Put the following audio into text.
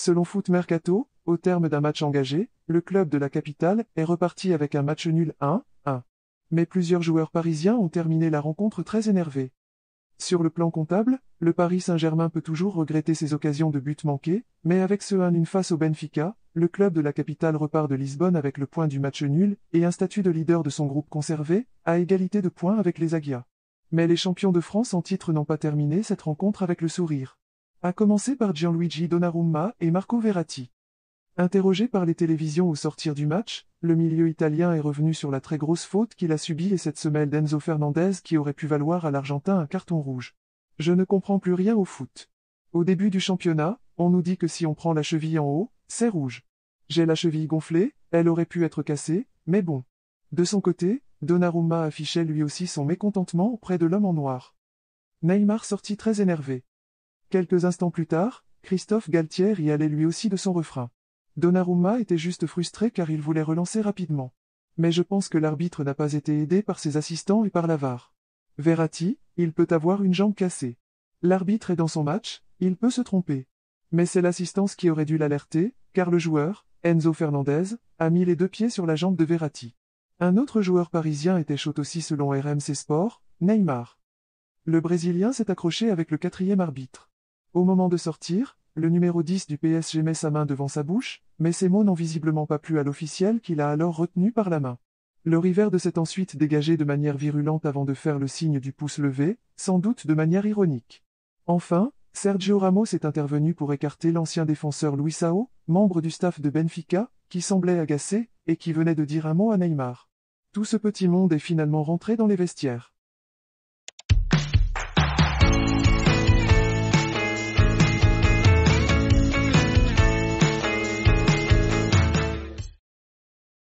Selon Foot Mercato, au terme d'un match engagé, le club de la capitale est reparti avec un match nul 1-1. Mais plusieurs joueurs parisiens ont terminé la rencontre très énervés. Sur le plan comptable, le Paris Saint-Germain peut toujours regretter ses occasions de but manquées, mais avec ce 1-1 face au Benfica, le club de la capitale repart de Lisbonne avec le point du match nul et un statut de leader de son groupe conservé, à égalité de points avec les Aguias. Mais les champions de France en titre n'ont pas terminé cette rencontre avec le sourire. À commencer par Gianluigi Donnarumma et Marco Verratti. Interrogé par les télévisions au sortir du match, le milieu italien est revenu sur la très grosse faute qu'il a subie et cette semelle d'Enzo Fernandez qui aurait pu valoir à l'Argentin un carton rouge. Je ne comprends plus rien au foot. Au début du championnat, on nous dit que si on prend la cheville en haut, c'est rouge. J'ai la cheville gonflée, elle aurait pu être cassée, mais bon. De son côté, Donnarumma affichait lui aussi son mécontentement auprès de l'homme en noir. Neymar sortit très énervé. Quelques instants plus tard, Christophe Galtier y allait lui aussi de son refrain. Donnarumma était juste frustré car il voulait relancer rapidement. Mais je pense que l'arbitre n'a pas été aidé par ses assistants et par la VAR. Verratti, il peut avoir une jambe cassée. L'arbitre est dans son match, il peut se tromper. Mais c'est l'assistance qui aurait dû l'alerter, car le joueur, Enzo Fernandez, a mis les deux pieds sur la jambe de Verratti. Un autre joueur parisien était chaud aussi selon RMC Sport, Neymar. Le Brésilien s'est accroché avec le quatrième arbitre. Au moment de sortir, le numéro 10 du PSG met sa main devant sa bouche, mais ces mots n'ont visiblement pas plu à l'officiel qui l'a alors retenu par la main. Le Riverde s'est ensuite dégagé de manière virulente avant de faire le signe du pouce levé, sans doute de manière ironique. Enfin, Sergio Ramos est intervenu pour écarter l'ancien défenseur Luisao, membre du staff de Benfica, qui semblait agacé, et qui venait de dire un mot à Neymar. Tout ce petit monde est finalement rentré dans les vestiaires.